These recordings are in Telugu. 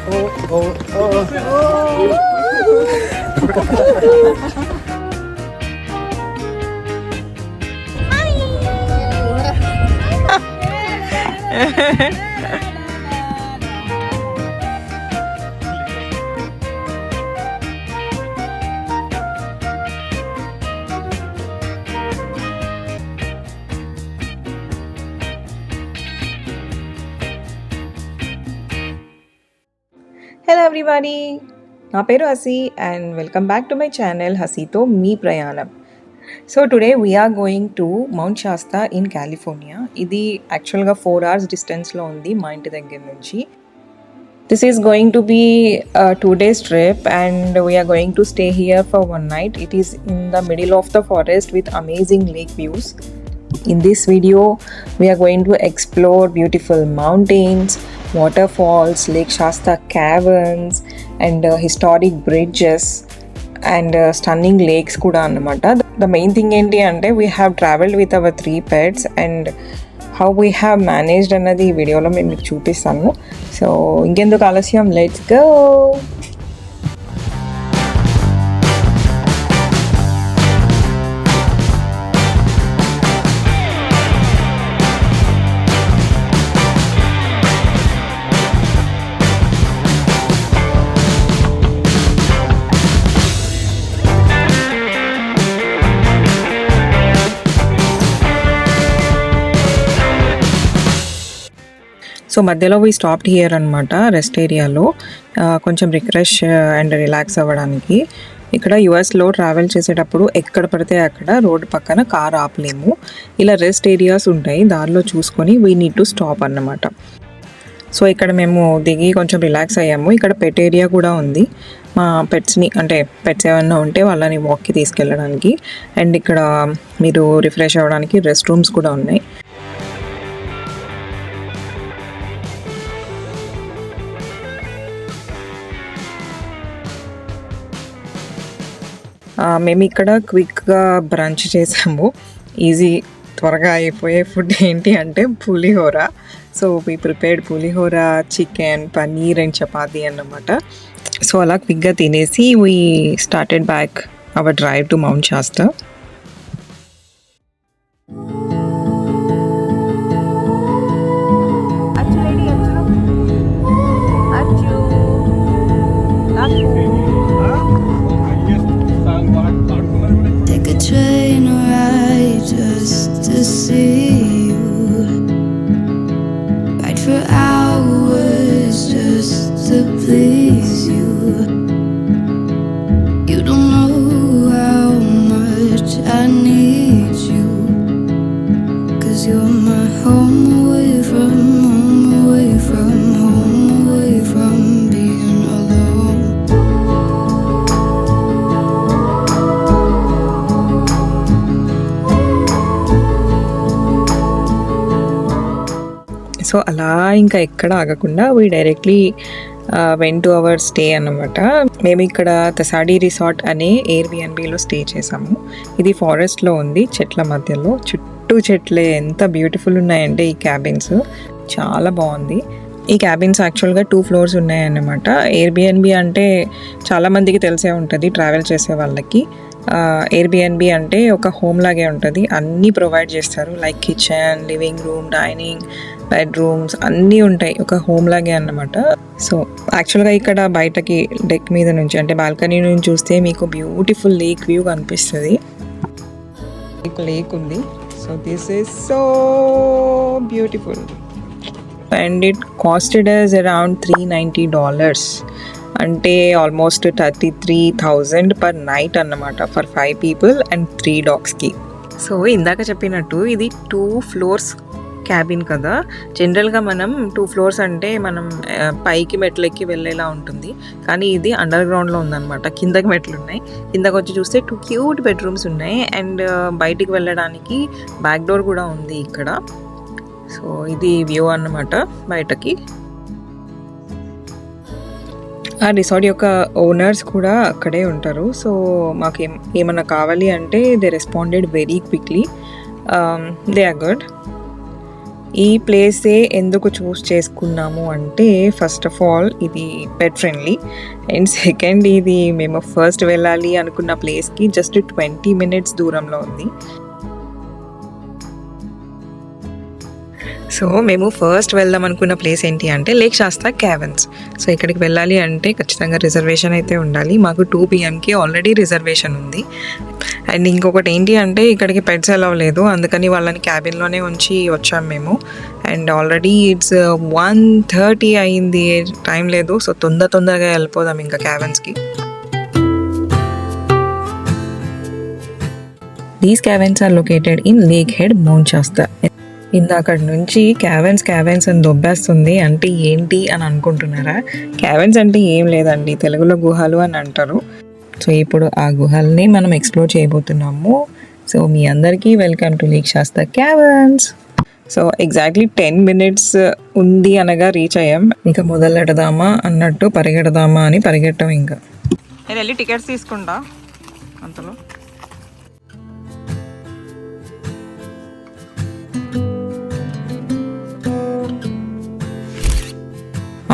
Hello everybody, నా పేరు హసి and welcome back to my channel హసితో మీ ప్రయాణం. So today we are going to Mount Shasta in California. ఇది యాక్చువల్గా 4 hours డిస్టెన్స్లో ఉంది మా ఇంటి దగ్గర నుంచి. This is going to be a 2 days trip and we are going to stay here for one night. It is in the middle of the forest with amazing lake views. In this video, we are going to explore beautiful mountains, waterfalls, Lake Shasta caverns, and historic bridges and stunning lakes kuda annamata. The main thing enti ante we have traveled with our 3 pets and how we have managed annadi ee video lo mem meeku chupistanu. So ingenduku alasyam, let's go. So మధ్యలో వీ స్టాప్డ్ హియర్ అనమాట, రెస్ట్ ఏరియాలో కొంచెం రిఫ్రెష్ అండ్ రిలాక్స్ అవ్వడానికి. ఇక్కడ యుఎస్లో ట్రావెల్ చేసేటప్పుడు ఎక్కడ పడితే అక్కడ రోడ్డు పక్కన కార్ ఆపలేము. ఇలా రెస్ట్ ఏరియాస్ ఉంటాయి, దారిలో చూసుకొని వీ నీడ్ టు స్టాప్ అన్నమాట. సో ఇక్కడ మేము దిగి కొంచెం రిలాక్స్ అయ్యాము. ఇక్కడ పెట్ ఏరియా కూడా ఉంది, మా పెట్స్ని అంటే పెట్స్ ఏమన్నా ఉంటే వాళ్ళని వాక్కి తీసుకెళ్ళడానికి. అండ్ ఇక్కడ మీరు రిఫ్రెష్ అవ్వడానికి రెస్ట్ రూమ్స్ కూడా ఉన్నాయి. మేము ఇక్కడ క్విక్గా బ్రంచ్ చేసాము. ఈజీ త్వరగా అయిపోయే ఫుడ్ ఏంటి అంటే pulihora. So we prepared pulihora, chicken, paneer and chapati అన్నమాట. సో అలా క్విక్గా తినేసి we started back our drive to Mount Shasta. Train ride just to see you, ride for hours just to please you. You don't know how much I need you, 'cause you're my home away from home, away from home, away from being alone. So అలా ఇంకా ఎక్కడ ఆగకుండా we directly went to our stay అన్నమాట. మేము ఇక్కడ తసాడి రిసార్ట్ అనే ఎయిర్బిఎన్బిలో స్టే చేసాము. ఇది ఫారెస్ట్లో ఉంది, చెట్ల మధ్యలో. చుట్టూ చెట్లే, ఎంత బ్యూటిఫుల్ ఉన్నాయంటే ఈ క్యాబిన్స్, చాలా బాగుంది. ఈ క్యాబిన్స్ యాక్చువల్గా 2 floors ఉన్నాయన్నమాట. ఎయిర్బిఎన్బి అంటే చాలామందికి తెలిసే ఉంటుంది ట్రావెల్ చేసే వాళ్ళకి. ఎయిర్బిఎన్బి అంటే ఒక హోమ్ లాగే ఉంటుంది, అన్నీ ప్రొవైడ్ చేస్తారు. Like kitchen, living room, dining, bedrooms అన్నీ ఉంటాయి, ఒక హోమ్ లాగే అన్నమాట. సో యాక్చువల్గా ఇక్కడ బయటకి డెక్ మీద నుంచి అంటే బాల్కనీ నుంచి చూస్తే మీకు బ్యూటిఫుల్ లేక్ వ్యూ కనిపిస్తుంది. లేక్ ఉంది. So this is so beautiful and it costed us around $390, అంటే ఆల్మోస్ట్ 33,000 per night అన్నమాట ఫర్ 5 people and 3 dogsకి. సో ఇందాక చెప్పినట్టు ఇది 2 floors క్యాబిన్ కదా. జనరల్గా మనం 2 floors అంటే మనం పైకి మెట్లెక్కి వెళ్ళేలా ఉంటుంది, కానీ ఇది అండర్ గ్రౌండ్లో ఉందన్నమాట. కిందకి మెట్లు ఉన్నాయి, కిందకి వచ్చి చూస్తే 2 cute బెడ్రూమ్స్ ఉన్నాయి అండ్ బయటికి వెళ్ళడానికి బ్యాక్ డోర్ కూడా ఉంది ఇక్కడ. సో ఇది వ్యూ అన్నమాట బయటకి. ఆ రిసార్ట్ యొక్క ఓనర్స్ కూడా అక్కడే ఉంటారు. సో మాకు ఏమన్నా కావాలి అంటే they responded very quickly. They are good. ఈ ప్లేసే ఎందుకు చూస్ చేసుకున్నాము అంటే ఫస్ట్ ఆఫ్ ఆల్ ఇది పెట్ ఫ్రెండ్లీ అండ్ సెకండ్ ఇది మేము ఫస్ట్ వెళ్ళాలి అనుకున్న ప్లేస్కి జస్ట్ 20 minutes దూరంలో ఉంది. సో మేము ఫస్ట్ వెళ్దాం అనుకున్న ప్లేస్ ఏంటి అంటే లేక్ శాస్తా క్యావెన్స్. సో ఇక్కడికి వెళ్ళాలి అంటే ఖచ్చితంగా రిజర్వేషన్ అయితే ఉండాలి. మాకు 2 PM ఆల్రెడీ రిజర్వేషన్ ఉంది. అండ్ ఇంకొకటి ఏంటి అంటే ఇక్కడికి పెట్స్ అలవ్ లేదు, అందుకని వాళ్ళని క్యాబిన్లోనే ఉంచి వచ్చాము మేము. అండ్ ఆల్రెడీ ఇట్స్ 1:30 అయింది, టైం లేదు. సో తొందరగా వెళ్ళిపోదాం ఇంకా క్యావెన్స్కి. These caverns are located in Lakehead, Mount Shasta. ఇందాక నుంచి క్యావెన్స్ అని దొబ్బేస్తుంది అంటే ఏంటి అని అనుకుంటున్నారా? క్యావెన్స్ అంటే ఏం లేదండి, తెలుగులో గుహలు అని అంటారు. సో ఇప్పుడు ఆ గుహల్ని మనం ఎక్స్ప్లోర్ చేయబోతున్నాము. సో మీ అందరికీ welcome to Lake Shasta Caverns. So exactly 10 minutes ఉంది అనగా రీచ్ అయ్యాం. ఇంకా మొదలెడదామా అన్నట్టు పరిగెడదామా అని పరిగెట్టాం. ఇంకా నేను వెళ్ళి టికెట్స్ తీసుకుంటా అంతలో.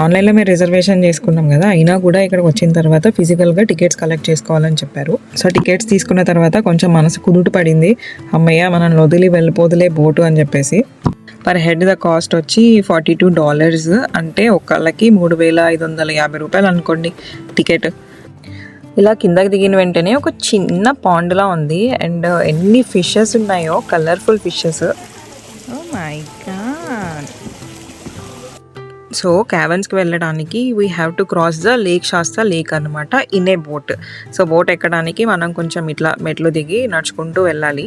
ఆన్లైన్లో మేము రిజర్వేషన్ చేసుకున్నాం కదా, అయినా కూడా ఇక్కడికి వచ్చిన తర్వాత ఫిజికల్గా టికెట్స్ కలెక్ట్ చేసుకోవాలని చెప్పారు. సో టికెట్స్ తీసుకున్న తర్వాత కొంచెం మనసు కుదుట పడింది, అమ్మయ్య మనం వదిలి వెళ్ళిపోదులే బోటు అని చెప్పేసి. పర్ హెడ్ ద కాస్ట్ వచ్చి $42, అంటే ఒకళ్ళకి 3,550 రూపాయలు అనుకోండి టికెట్. ఇలా కిందకి దిగిన వెంటనే ఒక చిన్న పాండ్లా ఉంది అండ్ ఎన్ని ఫిషెస్ ఉన్నాయో, colourful fishes. Oh my god. So క్యావెన్స్కి వెళ్ళడానికి we have to cross the Lake Shasta lake అనమాట in a boat. So boat ఎక్కడానికి మనం కొంచెం ఇట్లా మెట్లు దిగి నడుచుకుంటూ వెళ్ళాలి.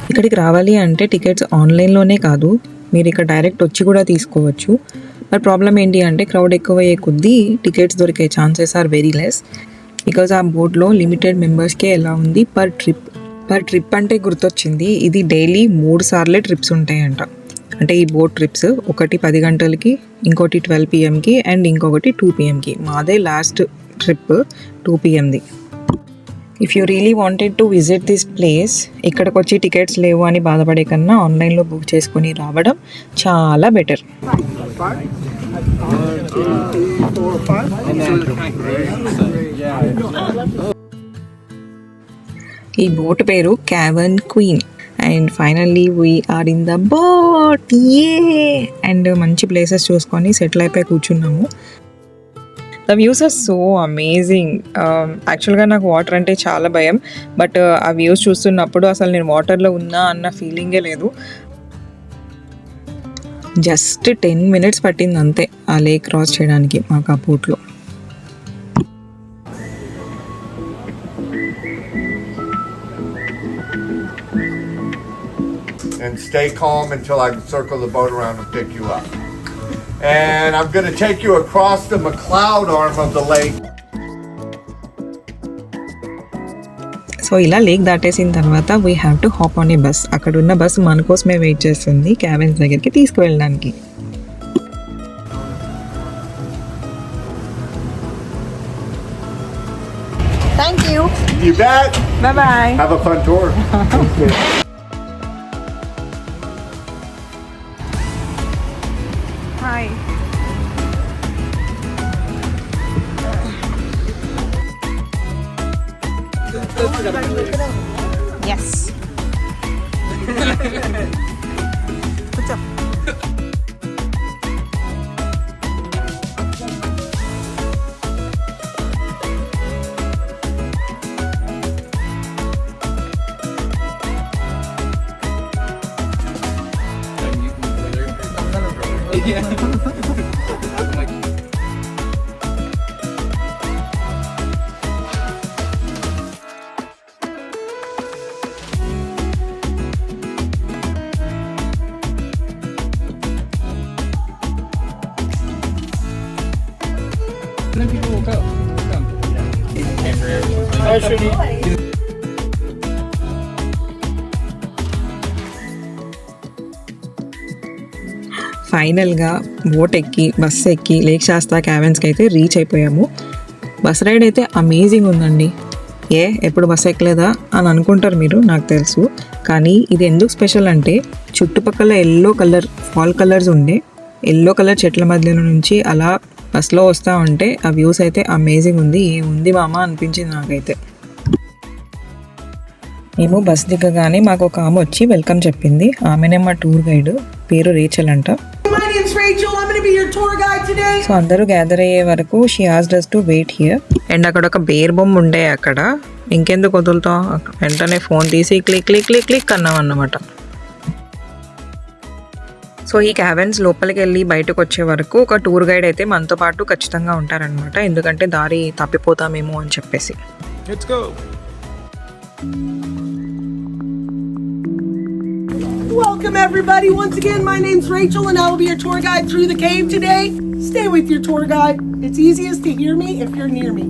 ఇక్కడికి రావాలి అంటే టికెట్స్ ఆన్లైన్లోనే కాదు, మీరు ఇక్కడ డైరెక్ట్ వచ్చి కూడా తీసుకోవచ్చు. బట్ ప్రాబ్లం ఏంటి అంటే క్రౌడ్ ఎక్కువ అయ్యే కొద్దీ టికెట్స్ దొరికే chances are very less. Because ఆ బోట్లో లిమిటెడ్ మెంబర్స్కే ఎలా ఉంది పర్ ట్రిప్ అంటే గుర్తొచ్చింది, ఇది డైలీ 3 సార్లే ట్రిప్స్ ఉంటాయంట. అంటే ఈ బోట్ ట్రిప్స్, ఒకటి 10 గంటలకి, ఇంకోటి 12 PMకి అండ్ ఇంకొకటి 2 PMకి. మాదే లాస్ట్ ట్రిప్ 2 PMది. If you really wanted to visit this place, ఇక్కడికి వచ్చి టికెట్స్ లేవు అని బాధపడే కన్నా ఆన్లైన్లో బుక్ చేసుకొని రావడం చాలా బెటర్. ఈ బోట్ పేరు క్యావెన్ Queen. And finally we are in the boat. And మంచి ప్లేసెస్ చూసుకొని సెటిల్ అయిపోయి కూర్చున్నాము. The views are so amazing. యాక్చువల్గా నాకు వాటర్ అంటే చాలా భయం, బట్ ఆ వ్యూస్ చూస్తున్నప్పుడు అసలు నేను వాటర్లో ఉన్నా అన్న ఫీలింగే లేదు. జస్ట్ 10 minutes పట్టింది అంతే ఆ లేక్ క్రాస్ చేయడానికి మాకు ఆ బోట్లో. And stay calm until I circle the boat around and pick you up. And I'm going to take you across the McLeod arm of the lake. So ఇలా లేక్ దాటేసిన తర్వాత we have to hop on a bus. అక్కడ ఉన్న బస్ మన కోసమే వెయిట్ చేస్తుంది క్యావెన్స్ దగ్గరికి తీసుకువెళ్ళడానికి. Thank you. You bet. Bye-bye. Have a fun tour. Hi. Yes. Good job. Then people will go. Come. ఫైనల్గా బోట్ ఎక్కి బస్సు ఎక్కి లేక్ శాస్త్ర క్యావెన్స్కి అయితే రీచ్ అయిపోయాము. బస్ రైడ్ అయితే అమేజింగ్ ఉందండి. ఎప్పుడు బస్సు ఎక్కలేదా అని అనుకుంటారు మీరు, నాకు తెలుసు. కానీ ఇది ఎందుకు స్పెషల్ అంటే చుట్టుపక్కల ఎల్లో కలర్ ఫాల్ కలర్స్ ఉండే ఎల్లో కలర్ చెట్ల మధ్యలో నుంచి అలా బస్లో వస్తూ ఉంటే ఆ వ్యూస్ అయితే అమేజింగ్ ఉంది. ఏముంది మామ అనిపించింది నాకైతే. మేము బస్ దిగగానే మాకు ఒక ఆమె వచ్చి వెల్కమ్ చెప్పింది. ఆమెనే మా టూర్ గైడ్, పేరు రేచల్ అంట. సో అందరూ గ్యాదర్ అయ్యే వరకు she asked us to wait here. And అక్కడ ఒక బేర్ బొమ్మ ఉండే అక్కడ. ఇంకెందుకు వదులుతాం, వెంటనే ఫోన్ తీసి క్లిక్ క్లిక్ క్లిక్ క్లిక్ అన్నాం అన్నమాట. సో ఈ క్యాబెన్స్ లోపలికి వెళ్ళి బయటకు వచ్చే వరకు ఒక టూర్ గైడ్ అయితే మనతో పాటు ఖచ్చితంగా ఉంటారనమాట. ఎందుకంటే దారి తప్పిపోతామేమో అని చెప్పేసి. Let's go. Welcome everybody. Once again, my name's Rachel and I will be your tour guide through the cave today. Stay with your tour guide. It's easiest to hear me if you're near me.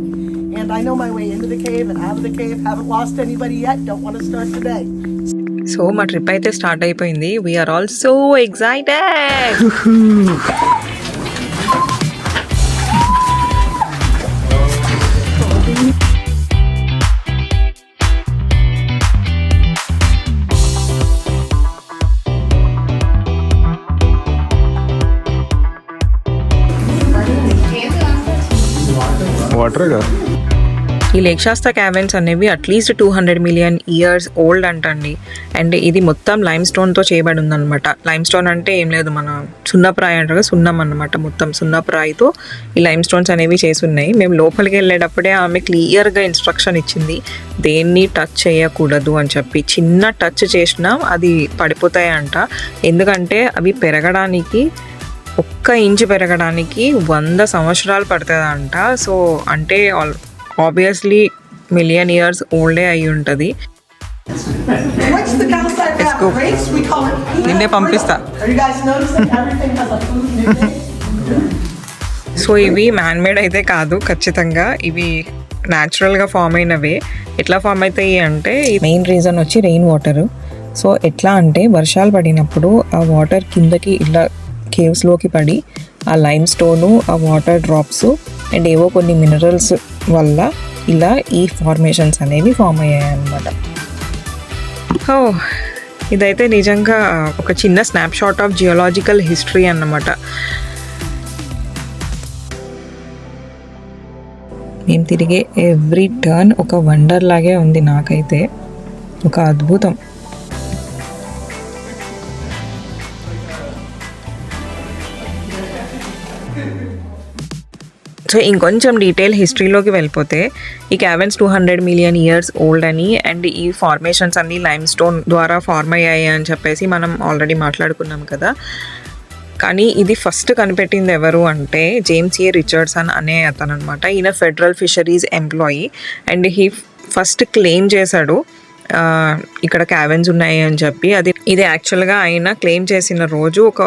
And I know my way into the cave and out of the cave. Haven't lost anybody yet. Don't want to start today. So మా ట్రిప్ అయితే స్టార్ట్ అయిపోయింది. We are all so excited. వాటరేగా. ఈ లేక్ శాస్త్ర క్యావెన్స్ అనేవి అట్లీస్ట్ 200 మిలియన్ ఇయర్స్ ఓల్డ్ అంటండి. అండ్ ఇది మొత్తం లైమ్ స్టోన్తో చేయబడి ఉందన్నమాట. లైమ్ స్టోన్ అంటే ఏం లేదు, మన సున్నప్రాయి అంటారు, సున్నం అన్నమాట. మొత్తం సున్నప్రాయితో ఈ లైమ్ స్టోన్స్ అనేవి చేసి ఉన్నాయి. మేము లోపలికి వెళ్ళేటప్పుడే ఆమె క్లియర్గా ఇన్స్ట్రక్షన్ ఇచ్చింది, దేన్ని టచ్ చేయకూడదు అని చెప్పి. చిన్న టచ్ చేసినా అది పడిపోతాయంట. ఎందుకంటే అవి పెరగడానికి 1 ఇంచు పెరగడానికి 100 సంవత్సరాలు పడుతుందంట. సో అంటే ఆబ్వియస్లీ మిలియన్ ఇయర్స్ ఓల్డే అయి ఉంటుంది. What's the downside of that race? We call it peanut నిన్నే పంపిస్తా. Are you guys noticing everything has a food nickname? So ఇవి మ్యాన్ మేడ్ అయితే కాదు, ఖచ్చితంగా ఇవి న్యాచురల్గా ఫామ్ అయినవే. ఎట్లా ఫామ్ అవుతాయి అంటే మెయిన్ రీజన్ వచ్చి రెయిన్ వాటర్. సో ఎట్లా అంటే వర్షాలు పడినప్పుడు ఆ వాటర్ కిందకి ఇలా కేవ్స్లోకి పడి ఆ లైమ్ స్టోను, ఆ వాటర్ డ్రాప్స్ అండ్ ఏవో కొన్ని మినరల్స్ వల్ల ఇలా ఈ ఫార్మేషన్స్ అనేవి ఫామ్ అయ్యాయి అన్నమాట. ఇదైతే నిజంగా ఒక చిన్న స్నాప్షాట్ ఆఫ్ జియోలాజికల్ హిస్టరీ అన్నమాట. మేము తిరిగే ఎవ్రీ టర్న్ ఒక వండర్ లాగే ఉంది నాకైతే, ఒక అద్భుతం. సో ఇంకొంచెం డీటెయిల్ హిస్టరీలోకి వెళ్ళిపోతే ఈ క్యావెన్స్ 200 మిలియన్ ఇయర్స్ ఓల్డ్ అని, అండ్ ఈ ఫార్మేషన్స్ అన్ని లైమ్ స్టోన్ ద్వారా ఫార్మ్ అయ్యాయి అని చెప్పేసి మనం ఆల్రెడీ మాట్లాడుకున్నాం కదా. కానీ ఇది ఫస్ట్ కనిపెట్టింది ఎవరు అంటే జేమ్స్ ఏ రిచర్డ్సన్ అనే అతను అనమాట. ఈయన federal fisheries employee and he first claim చేశాడు ఇక్కడ క్యావెన్స్ ఉన్నాయి అని చెప్పి. ఇది యాక్చువల్గా ఆయన క్లెయిమ్ చేసిన రోజు ఒక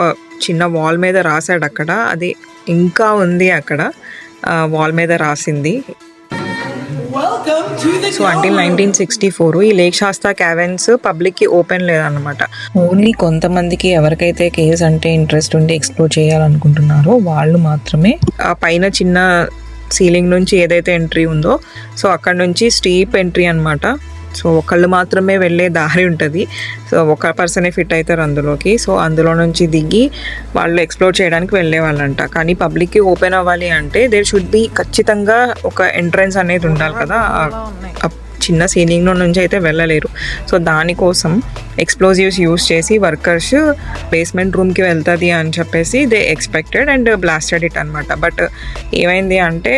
చిన్న వాల్ మీద రాశాడు అక్కడ. అది ఇంకా ఉంది అక్కడ వాల్ మీద రాసింది. సో అంటిల్ 1964 ఈ లేక్ శాస్త్ర క్యావెన్స్ పబ్లిక్కి ఓపెన్ లేదన్నమాట. ఓన్లీ కొంతమందికి ఎవరికైతే కేవ్స్ అంటే ఇంట్రెస్ట్ ఉండి ఎక్స్ప్లోర్ చేయాలనుకుంటున్నారో వాళ్ళు మాత్రమే ఆ పైన చిన్న సీలింగ్ నుంచి ఏదైతే ఎంట్రీ ఉందో సో అక్కడ నుంచి స్టీప్ ఎంట్రీ అనమాట. సో ఒకళ్ళు మాత్రమే వెళ్ళే దారి ఉంటుంది. సో ఒక పర్సనే ఫిట్ అవుతారు అందులోకి. సో అందులో నుంచి దిగి వాళ్ళు ఎక్స్ప్లోర్ చేయడానికి వెళ్ళే వాళ్ళంట. కానీ పబ్లిక్కి ఓపెన్ అవ్వాలి అంటే దేర్ షుడ్ బి ఖచ్చితంగా ఒక ఎంట్రన్స్ అనేది ఉండాలి కదా. చిన్న సీలింగ్ నుంచి అయితే వెళ్ళలేరు. సో దానికోసం ఎక్స్ప్లోజివ్స్ యూస్ చేసి వర్కర్స్ బేస్మెంట్ రూమ్కి వెళ్తుంది అని చెప్పేసి they expected and blasted it అనమాట. బట్ ఏమైంది అంటే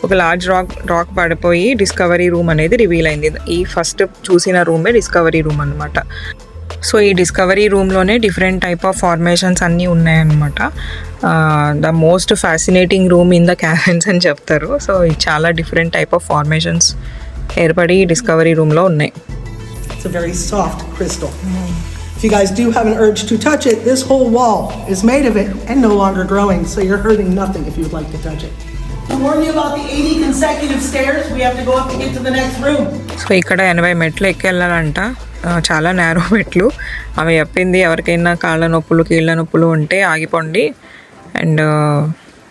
ఒక లార్జ్ రాక్ పడిపోయి డిస్కవరీ రూమ్ అనేది రివీల్ అయింది. ఈ ఫస్ట్ చూసిన రూమే డిస్కవరీ రూమ్ అనమాట. సో ఈ డిస్కవరీ రూమ్లోనే డిఫరెంట్ టైప్ ఆఫ్ ఫార్మేషన్స్ అన్నీ ఉన్నాయన్నమాట. The most fascinating room in the caverns అని చెప్తారు. సో చాలా డిఫరెంట్ టైప్ ఆఫ్ ఫార్మేషన్స్ ఏర్పడి డిస్కవరీ రూమ్లో ఉన్నాయి. It's a very soft crystal. If you guys do have an urge to touch it, this whole wall is made of it and no longer growing, so you're hurting nothing if you would like to touch it. I warn you about the 80 consecutive stairs. We have to go up to get to the next room. So ఇక్కడ 80 మెట్లు ఎక్కి వెళ్ళాలంట. చాలా నేరో మెట్లు. ఆమె చెప్పింది ఎవరికైనా కాళ్ళ నొప్పులు కీళ్ళ నొప్పులు ఉంటే ఆగిపోండి, అండ్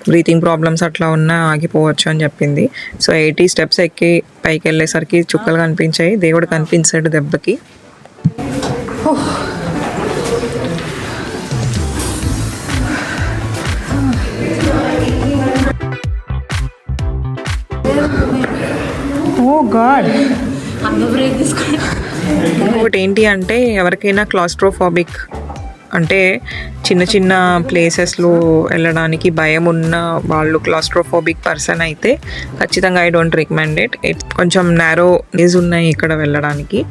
బ్రీతింగ్ ప్రాబ్లమ్స్ అట్లా ఉన్నా ఆగిపోవచ్చు అని చెప్పింది. సో 80 స్టెప్స్ ఎక్కి పైకి వెళ్ళేసరికి చుక్కలు కనిపించాయి, దేవుడు కనిపించాడు దెబ్బకి. ఓ గాడ్. ఇంకొకటి ఏంటి అంటే ఎవరికైనా క్లాస్ట్రోఫోబిక్ అంటే చిన్న చిన్న ప్లేసెస్లో వెళ్ళడానికి భయం ఉన్న వాళ్ళు, క్లాస్ట్రోఫోబిక్ పర్సన్ అయితే ఖచ్చితంగా ఐ డోంట్ రికమెండ్ ఇట్. కొంచెం నేరో డేస్ ఉన్నాయి ఇక్కడ వెళ్ళడానికి.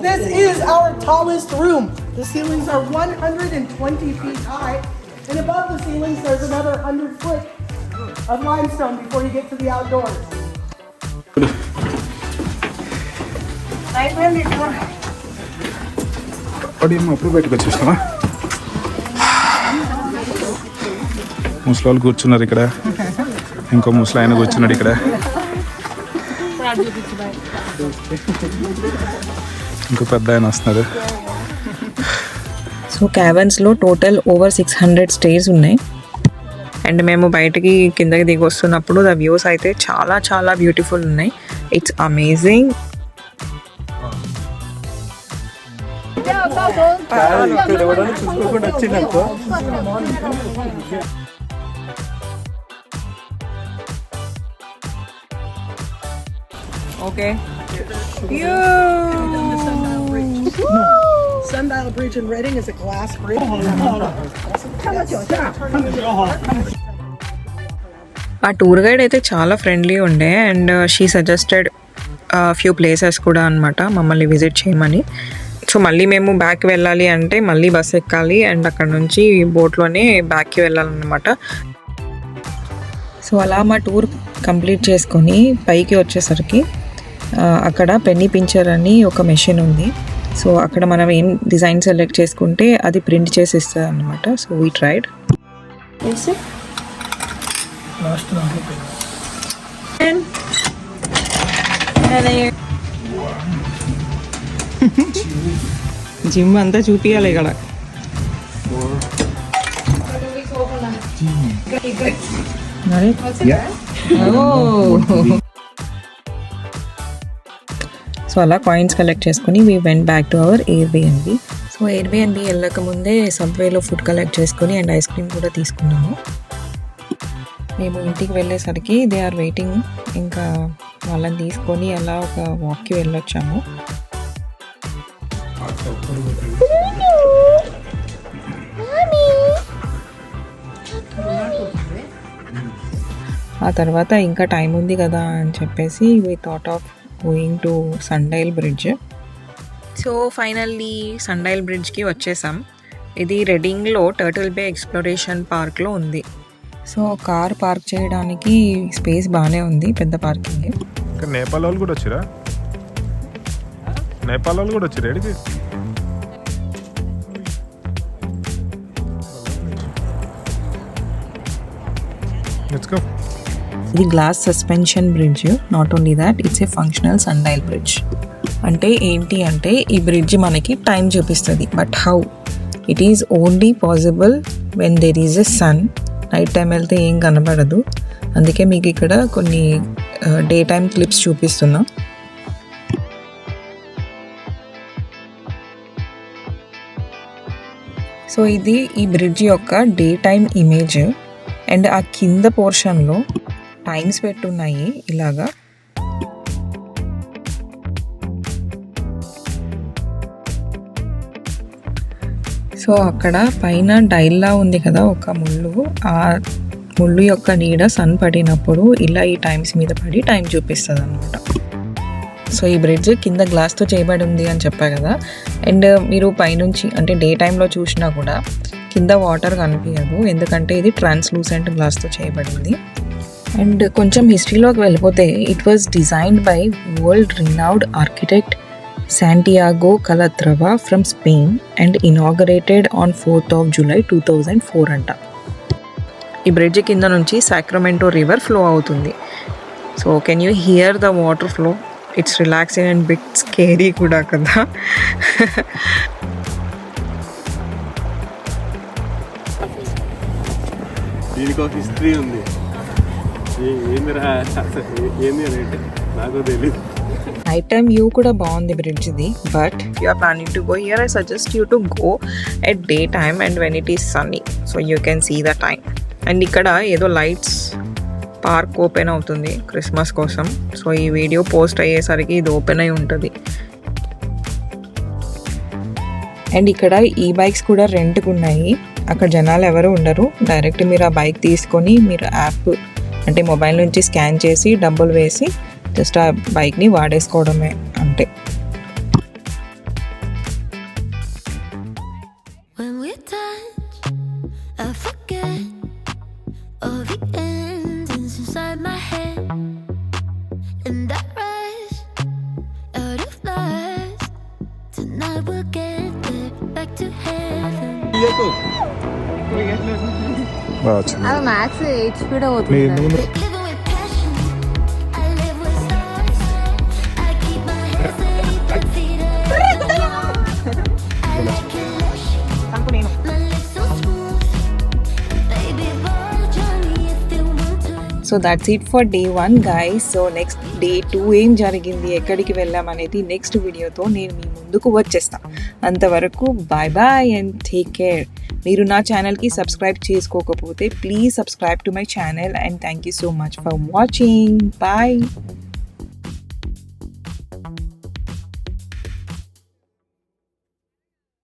This is our tallest room. The ceilings are 120 feet high, and above the ceilings there's another 100 foot of limestone before you get to the outdoors. అప్పుడు బయటకు వచ్చేసినావా? ముసలి కూర్చున్నారు ఇక్కడ, ఇంకో ముసలి ఆయన కూర్చున్నాడు ఇక్కడ, ఇంకో పెద్ద ఆయన వస్తున్నారు. సో క్యాబన్స్లో టోటల్ ఓవర్ 600 స్టేర్స్ ఉన్నాయి. అండ్ మేము బయటికి కిందకి దిగి వస్తున్నప్పుడు ద వ్యూస్ అయితే చాలా చాలా బ్యూటిఫుల్ ఉన్నాయి. It's amazing. Okay, Sundial Bridge in Reading is a glass bridge. ఆ టూర్ గైడ్ అయితే చాలా ఫ్రెండ్లీ ఉండే, and she suggested few places కూడా అనమాట మమ్మల్ని విజిట్ చేయమని. సో మళ్ళీ మేము బ్యాక్ వెళ్ళాలి అంటే మళ్ళీ బస్ ఎక్కాలి, అండ్ అక్కడ నుంచి బోట్లోనే బ్యాక్కి వెళ్ళాలన్నమాట. సో అలా మా టూర్ కంప్లీట్ చేసుకొని పైకి వచ్చేసరికి అక్కడ పెన్నీ పించర్ అని ఒక మెషిన్ ఉంది. సో అక్కడ మనం ఏం డిజైన్ సెలెక్ట్ చేసుకుంటే అది ప్రింట్ చేసి ఇస్తుంది అనమాట. So we tried. జిమ్ అంతా చూపియాలి ఇక్కడ. సో అలా కాయిన్స్ కలెక్ట్ చేసుకుని we went back to our Airbnb. So Airbnb వెళ్ళక ముందే సబ్వేలో ఫుడ్ కలెక్ట్ చేసుకుని అండ్ ఐస్ క్రీమ్ కూడా తీసుకున్నాము. మేము ఇంటికి వెళ్ళేసరికి దే ఆర్ వెయిటింగ్. ఇంకా వాళ్ళని తీసుకొని అలా ఒక వాక్కి వెళ్ళొచ్చాము. ఆ తర్వాత ఇంకా టైం ఉంది కదా అని చెప్పేసి we thought of going to sundial bridge. So finally sundial బ్రిడ్జ్కి వచ్చేసాం. ఇది రెడింగ్లో టర్టిల్ బే ఎక్స్ప్లోరేషన్ పార్క్లో ఉంది. సో కార్ పార్క్ చేయడానికి స్పేస్ బాగానే ఉంది, పెద్ద పార్కింగ్. నేపాల్ వాళ్ళు కూడా వచ్చిరా? నేపాల్ వాళ్ళు కూడా వచ్చిరా ఎడికి? Let's go. ఇది glass suspension bridge. Not only that, it's a functional sundial bridge. అంటే ఏంటి అంటే ఈ బ్రిడ్జ్ మనకి టైం చూపిస్తుంది. But how? It is only possible when there is a sun. Night time వెళ్తే ఏం కనబడదు. అందుకే మీకు ఇక్కడ కొన్ని డే టైం క్లిప్స్ చూపిస్తున్నా. సో ఇది ఈ బ్రిడ్జ్ యొక్క డే టైం ఇమేజ్. అండ్ ఆ కింద పోర్షన్లో టైమ్స్ పెట్టున్నాయి ఇలాగా. సో అక్కడ పైన డైల్లా ఉంది కదా ఒక ముళ్ళు, ఆ ముళ్ళు యొక్క నీడ సన్ పడినప్పుడు ఇలా ఈ టైమ్స్ మీద పడి టైం చూపిస్తుంది అనమాట. సో ఈ బ్రిడ్జ్ కింద గ్లాస్తో చేయబడి ఉంది అని చెప్పా కదా. అండ్ మీరు పైనుంచి అంటే డే టైంలో చూసినా కూడా కింద వాటర్ కనిపించదు, ఎందుకంటే ఇది ట్రాన్స్లూసెంట్ గ్లాస్తో చేయబడింది. అండ్ కొంచెం హిస్టరీలోకి వెళ్ళిపోతే it was designed by world renowned architect Santiago Calatrava from Spain and inaugurated on 4th of July 2004 అంట. ఈ బ్రిడ్జ్ కింద నుంచి సాక్రమెంటో రివర్ ఫ్లో అవుతుంది. So can you here the water flow? It's relaxing and bit scary కూడా కదా. దీనికి ఒక హిస్టరీ ఉంది. ఏంది అంటే నాకు తెలియదు. నైట్ టైమ్ వ్యూ కూడా బాగుంది బ్రిడ్జ్ది. But you are planning to go here, I suggest you to go at day time and when it is sunny, so you can see the time. And ఇక్కడ ఏదో లైట్స్ పార్క్ ఓపెన్ అవుతుంది క్రిస్మస్ కోసం. సో ఈ వీడియో పోస్ట్ అయ్యేసరికి ఇది ఓపెన్ అయి ఉంటుంది. అండ్ ఇక్కడ ఈ బైక్స్ కూడా రెంట్కి ఉన్నాయి. అక్కడ జనాలు ఎవరు ఉండరు. డైరెక్ట్ మీరు ఆ బైక్ తీసుకొని మీరు యాప్ అంటే మొబైల్ నుంచి స్కాన్ చేసి డబ్బులు వేసి జస్ట్ ఆ బైక్ని వాడేసుకోవడమే అంతే. When we touch, I forget all the endings inside my head, and I rush out of lies. Tonight we'll get there, back to heaven. బాగా వచ్చింది. అది మ్యాథ్స్ 8 స్పీడ్ అవుతుంది. Living with passion, I live with stars. I keep my head steady, but feet up. I like it lush, my lips so smooth. Baby boy, Johnny, if you want to. So that's it for day 1 guys. So next day 2 ఏం జరిగింది, ఎక్కడికి వెళ్ళామనేది నెక్స్ట్ వీడియోతో నేను మీ ముందుకు వచ్చేస్తాను. అంతవరకు bye bye and take care. మీరు నా ఛానల్కి సబ్స్క్రైబ్ చేసుకోకపోతే please subscribe to my channel and thank you so much for watching. Bye.